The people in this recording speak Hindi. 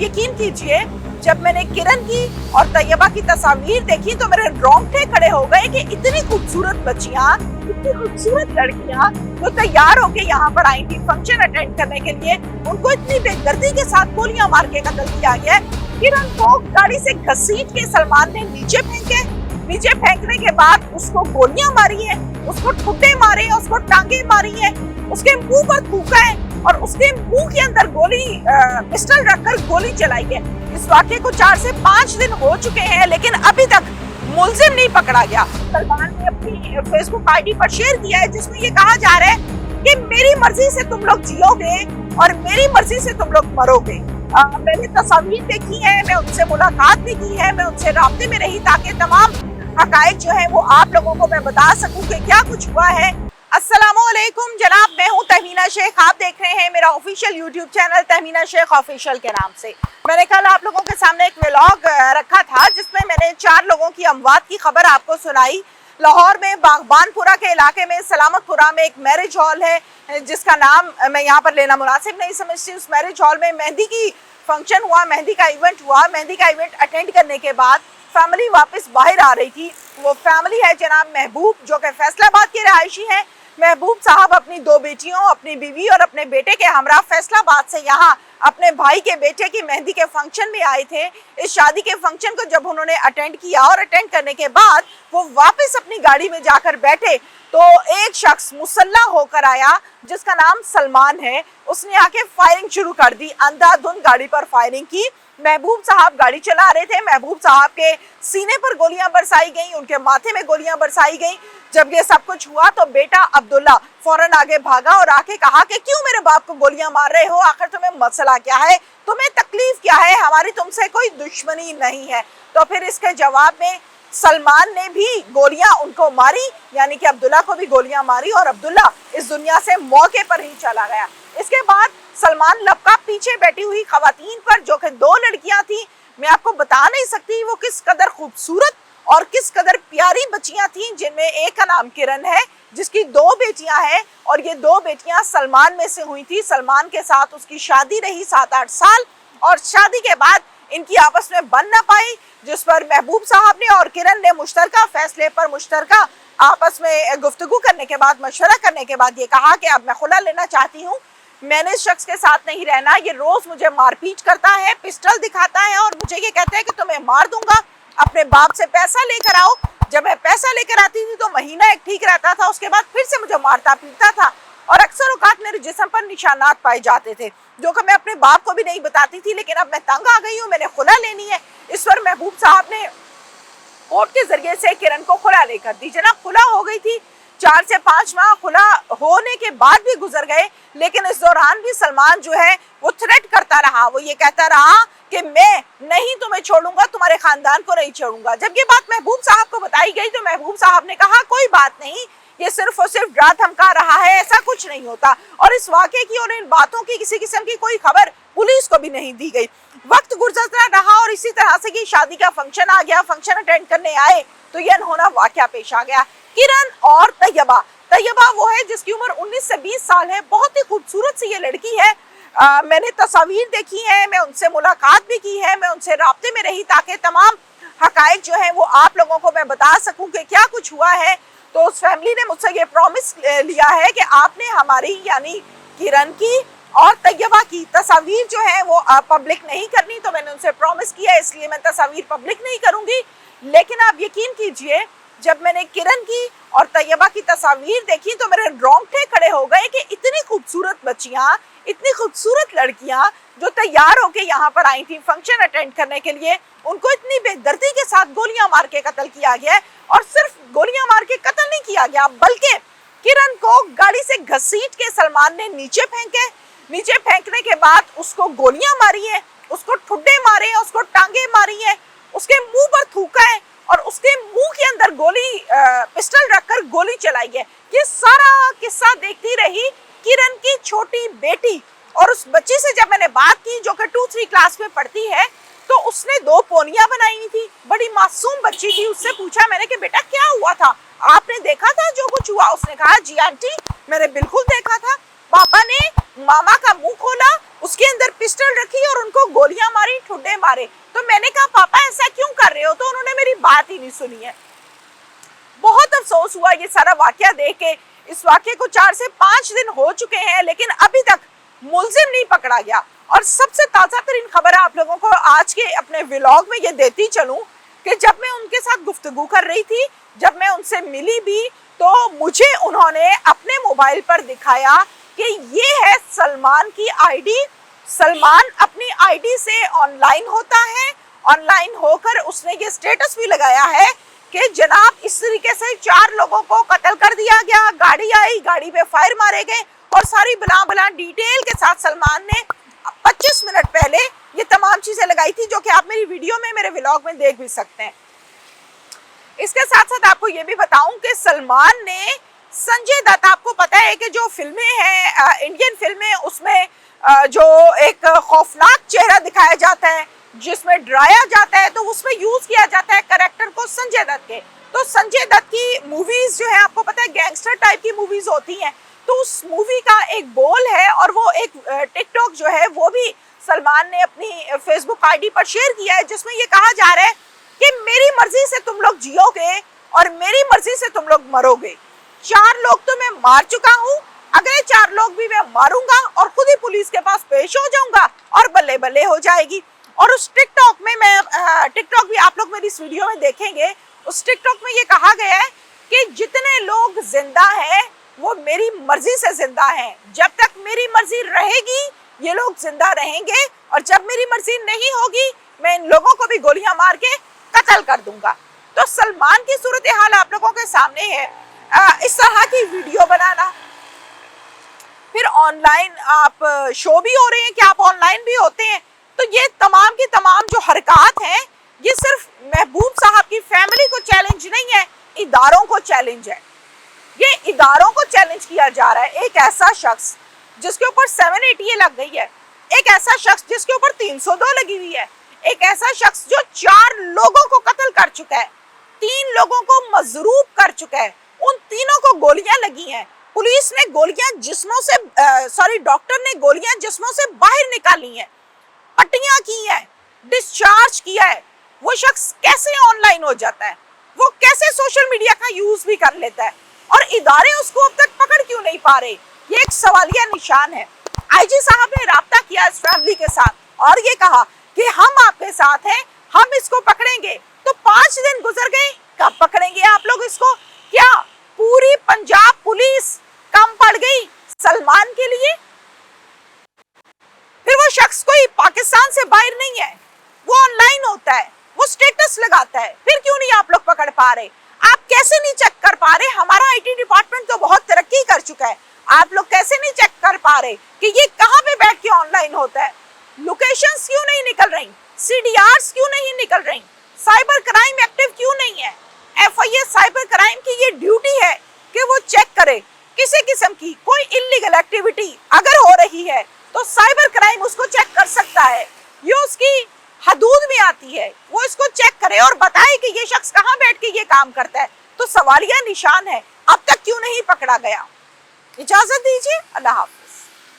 यकीन कीजिए, जब मैंने किरण की और तैयबा की तस्वीर देखी तो मेरे रोंगटे खड़े हो गए कि इतनी खूबसूरत बच्चियां, इतनी खूबसूरत लड़कियां जो तैयार होके यहाँ पर आई थी फंक्शन अटेंड करने के लिए, उनको इतनी बेदर्दी के साथ गोलियां मार के कत्ल किया गया। किरण को गाड़ी से घसीट के सलमान ने नीचे फेंके, नीचे फेंकने के बाद उसको गोलियां मारी है, उसको ठुड्डे मारे, उसको टांगे मारी है, उसके मुंह पर थूका है और उसके मुंह के अंदर पिस्टल रखकर गोली चलाई है। इस वाक़े को 4 से 5 दिन हो चुके हैं, लेकिन अभी तक मुलजिम नहीं पकड़ा गया। सलमान ने अपनी फेसबुक आईडी पर शेयर किया है जिसमें ये कहा जा रहा है कि मेरी मर्जी से तुम लोग जियोगे और मेरी मर्जी से तुम लोग मरोगे। मैंने तस्वीर देखी है, मैं उनसे मुलाकात भी की है, मैं उनसे राब्ते में रही ताकि तमाम हकायक जो है वो आप लोगों को मैं बता सकूं कि क्या कुछ हुआ है। अस्सलामुअलैकुम जनाब, मैं हूं तहमीना शेख। आप देख रहे हैं मेरा official YouTube channel Tahmina Sheikh official के नाम से। मैंने कल आप लोगों के सामने एक व्लॉग रखा था जिसमें मैंने 4 लोगों की अमवात की खबर आपको सुनाई। लाहौर में बागबानपुरा के इलाके में सलामतपुरा में एक मैरिज हॉल है जिसका नाम मैं यहाँ पर लेना मुनासिब नहीं समझती। उस मैरिज हॉल में मेहंदी की फंक्शन हुआ, मेहंदी का इवेंट हुआ। मेहंदी का इवेंट अटेंड करने के बाद फैमिली वापस बाहर आ रही थी। वो फैमिली है जनाब महबूब, जो कि फैसलाबाद के रहायशी हैं। महबूब साहब अपनी 2 बेटियों, अपनी बीवी और अपने बेटे के हमरा फैसलाबाद से यहाँ अपने भाई के बेटे की मेहंदी के फंक्शन में आए थे। इस शादी के फंक्शन को जब उन्होंने अटेंड किया और अटेंड करने के बाद वो वापस अपनी गाड़ी में जाकर बैठे तो एक शख्स मुसल्ला होकर आया जिसका नाम सलमान है। उसने आके फायरिंग शुरू कर दी, अंधाधुंध गाड़ी पर फायरिंग की। महबूब साहब गाड़ी चला रहे थे, महबूब साहब के सीने पर गोलियां बरसाई गई, उनके माथे में गोलियां बरसाई गई। जब ये सब कुछ हुआ तो बेटा अब्दुल्ला फौरन आगे भागा और आके कहा कि क्यों मेरे बाप को गोलियां मार रहे हो, आखिर तुम्हें मसला क्या है, तुम्हें तकलीफ क्या है, हमारी तुमसे कोई दुश्मनी नहीं है। तो फिर इसके जवाब में सलमान ने भी गोलियां उनको मारी, यानी कि अब्दुल्ला को भी गोलियां मारी और अब्दुल्ला इस दुनिया से मौके पर ही चला गया। इसके बाद सलमान लपका पीछे बैठी हुई खवातीन पर, जो कि 2 लड़कियां थी। मैं आपको बता नहीं सकती वो किस कदर खूबसूरत और किस कदर प्यारी बच्चियां थीं, जिनमें एक का नाम किरण है जिसकी 2 बेटियां हैं और ये 2 बेटियां सलमान में से हुई थी। सलमान के साथ उसकी शादी रही 7-8 साल और शादी के बाद इनकी आपस में बन ना पाई, जिस पर महबूब साहब ने और किरण ने मुश्तरका फैसले पर मुश्तरका आपस में गुफ्तगू करने के बाद, मशवरा करने के बाद ये कहा कि अब मैं खुला लेना चाहती हूँ, मैंने इस शख्स के साथ नहीं रहना। ये रोज मुझे मारपीट करता है, पिस्टल दिखाता है और मुझे ये कहता है कि तुम्हें मार दूंगा, अपने बाप से पैसा लेकर आओ। जब मैं पैसा लेकर आती थी तो महीना एक ठीक रहता था, उसके बाद फिर से मुझे मारता पीटता था और अक्सर औकात मेरे जिस्म पर निशानात पाए जाते थे जो कि मैं अपने बाप को भी नहीं बताती थी। लेकिन अब मैं तंग आ गई हूँ, मैंने खुला लेनी है। इस पर महबूब साहब ने कोर्ट के जरिए से किरण को खुला लेकर दी। जनाब खुला हो गई थी, 4 से 5 माह खुला होने के बाद भी गुजर गए, लेकिन इस दौरान भी सलमान जो है वो थ्रेट करता रहा। वो ये कहता रहा कि मैं नहीं तुम्हें छोड़ूंगा, तुम्हारे खानदान को नहीं छोड़ूंगा। जब ये बात महबूब साहब को बताई गई तो महबूब साहब ने कहा कोई बात नहीं, ये सिर्फ और सिर्फ डरा धमका रहा है, ऐसा कुछ नहीं होता। और इस वाक़े की और इन बातों की किसी किस्म की कोई खबर पुलिस को भी नहीं दी गई। वक्त गुजरता रहा और इसी तरह से ये शादी का फंक्शन आ गया। फंक्शन अटेंड करने आए तो ये अनहोना वाक़या पेश आ गया। किरण और तैयबा, तैयबा वो है जिसकी उम्र 19 से 20 साल है। बहुत ही खूबसूरत सी ये लड़की है। मैंने तस्वीर देखी है, मैं उनसे मुलाकात भी की है, मैं उनसे राब्ते में रही ताकि तमाम हकायक जो है वो आप लोगों को मैं बता सकूं कि क्या कुछ हुआ है। तो उस फैमिली ने मुझसे ये प्रॉमिस लिया है कि आपने हमारी यानी किरण की और तैयबा की तस्वीर जो है वो पब्लिक नहीं करनी। तो मैंने उनसे प्रॉमिस किया, इसलिए मैं तस्वीर पब्लिक नहीं करूंगी। लेकिन आप यकीन कीजिए, जब मैंने किरण की और तैयबा की तस्वीर देखी तो मेरे रोंगटे खड़े हो गए कि इतनी खूबसूरत बच्चियां, इतनी खूबसूरत लड़कियां जो तैयार होके यहाँ पर आई थी फंक्शन अटेंड करने के लिए, उनको इतनी बेदर्दी के साथ गोलियां मार के कत्ल किया गया। और सिर्फ गोलियां मार के कत्ल नहीं किया गया, बल्कि किरण को गाड़ी से घसीट के सलमान ने नीचे फेंके। नीचे फेंकने के बाद उसको गोलियां मारी है, उसको ठुड्डे मारे हैं, उसको टांगे मारी है, उसके मुंह पर थूका है और उसके मुंह के अंदर पिस्टल रखकर गोली चलाई है। ये सारा किस्सा देखती रही किरण की छोटी बेटी। और उस बच्ची से जब मैंने बात की, जो कि 2-3 क्लास में पढ़ती है, तो उसने 2 पोनियां बनाई हुई थी, बड़ी मासूम बच्ची थी। उससे पूछा मैंने कि बेटा क्या हुआ था, आपने देखा था जो कुछ हुआ? उसने कहा जी आंटी मैंने बिल्कुल देखा था। पापा ने मामा का मुंह खोला, उसके अंदर पिस्टल रखी और उनको गोलियां मारी, उन्होंने मारे। तो मैंने कहा पापा ऐसा क्यों कर रहे हो, तो उन्होंने मेरी बात ही नहीं सुनी है। बहुत अफसोस हुआ ये सारा वाकया देख के। इस वाकये को 4 से 5 दिन हो चुके हैं, लेकिन अभी तक मुलजिम नहीं पकड़ा गया। और सबसे ताजा तरीन खबर आप लोगों को आज के अपने व्लॉग में ये देती चलूं कि जब मैं उनके साथ गुफ्तगू कर रही थी, जब मैं उनसे मिली भी, तो मुझे उन्होंने अपने मोबाइल पर दिखाया कि ये है सलमान की आईडी। सलमान अपनी आईडी से ऑनलाइन होता है, ऑनलाइन होकर उसने ये स्टेटस भी लगाया है कि जनाब इस तरीके से 4 लोगों को कत्ल कर दिया गया, गाड़ी आई, गाड़ी पे फायर मारे गए, और सारी बला डिटेल के साथ सलमान ने 25 मिनट पहले ये तमाम चीजें लगाई थी, जो कि आप मेरी वीडियो में, मेरे व्लॉग में देख भी सकते हैं। इसके साथ साथ आपको ये भी बताऊं कि सलमान ने संजय दत्त, आपको पता है कि जो फिल्में हैं इंडियन फिल्में, उसमें जो एक खौफनाक चेहरा दिखाया जाता है, जिसमें डराया जाता है, तो उसमें यूज किया जाता है कैरेक्टर को संजय दत्त के। तो संजय दत्त की मूवीज जो है आपको पता है गैंगस्टर टाइप की मूवीज होती हैं। तो उस मूवी का एक बोल है, और वो एक टिकटॉक जो है वो भी सलमान ने अपनी फेसबुक आईडी पर शेयर किया है, जिसमें ये कहा जा रहा है कि मेरी मर्जी से तुम लोग जियोगे और मेरी मर्जी से तुम लोग मरोगे। 4 लोग तो मैं मार चुका हूँ, अगले 4 लोग भी मैं मारूंगा और खुद ही पुलिस के पास पेश हो जाऊंगा और बल्ले बल्ले हो जाएगी। और उस टिकटॉक में टिकटॉक भी आप लोग मेरी इस वीडियो में देखेंगे, उस टिकटॉक में ये कहा गया है कि जितने लोग जिंदा हैं वो मेरी मर्जी से जिंदा हैं। जब तक मेरी मर्जी रहेगी ये लोग जिंदा रहेंगे, और जब मेरी मर्जी नहीं होगी मैं इन लोगों को भी गोलियां मार के कत्ल कर दूंगा। तो सलमान की सूरत हाल आप लोगों के सामने है। इस तरह की वीडियो बनाना, फिर ऑनलाइन आप शो भी हो रहे हैं कि आप ऑनलाइन भी होते हैं। तो ये तमाम की तमाम जो हरकत हैं, ये सिर्फ महबूब साहब की फैमिली को चैलेंज नहीं है, इदारों को चैलेंज है। ये इदारों को चैलेंज किया जा रहा है। एक ऐसा शख्स जिसके ऊपर 780 लग गई है, एक ऐसा शख्स जिसके ऊपर 302 लगी हुई है, एक ऐसा शख्स जो 4 लोगों को कत्ल कर चुका है, 3 लोगों को मजरूब कर चुका है, उन तीनों को गोलियां लगी हैं। पुलिस ने गोलियां जिस्मों से डॉक्टर ने गोलियां जिस्मों से बाहर निकाली हैं, पट्टियां की हैं, डिस्चार्ज किया है। वो शख्स कैसे ऑनलाइन हो जाता है, वो कैसे सोशल मीडिया का यूज भी कर लेता है, और इदारे उसको अब तक पकड़ क्यों नहीं पा रहे, ये एक सवालिया निशान है। आईजी साहब ने राब्ता किया इस फैमिली के साथ और ये कहा कि हम आपके साथ हैं, हम इसको पकड़ेंगे। तो 5 दिन गुजर गए, कब पकड़ेंगे आप लोग इसको? क्या पूरी पंजाब पुलिस कम पड़ गई सलमान के लिए? फिर वो शख्स कोई पाकिस्तान से बाहर नहीं है, वो ऑनलाइन होता है, वो स्टेटस लगाता है, फिर क्यों नहीं आप लोग पकड़ पा रहे? आप कैसे नहीं चेक कर पा रहे? हमारा आईटी डिपार्टमेंट तो बहुत तरक्की कर चुका है, आप लोग कैसे नहीं चेक कर पा रहे कि ये कहाँ पे बैठ के ऑनलाइन होता है? लोकेशंस क्यों नहीं निकल रही? सीडीआर्स क्यों नहीं निकल रही? साइबर क्राइम एक्टिव क्यों नहीं है? एफआईए साइबर क्राइम की ये ड्यूटी है कि वो चेक करे किसी किस्म की कोई इलीगल एक्टिविटी अगर हो रही है तो साइबर क्राइम उसको चेक कर सकता है, ये उसकी हदूद में आती है, वो इसको चेक करे और बताए कि ये शख्स कहाँ बैठ के ये काम करता है। तो सवालिया निशान है, अब तक क्यों नहीं पकड़ा गया? इजाजत दीजिए, अल्लाह हाफ़िज़।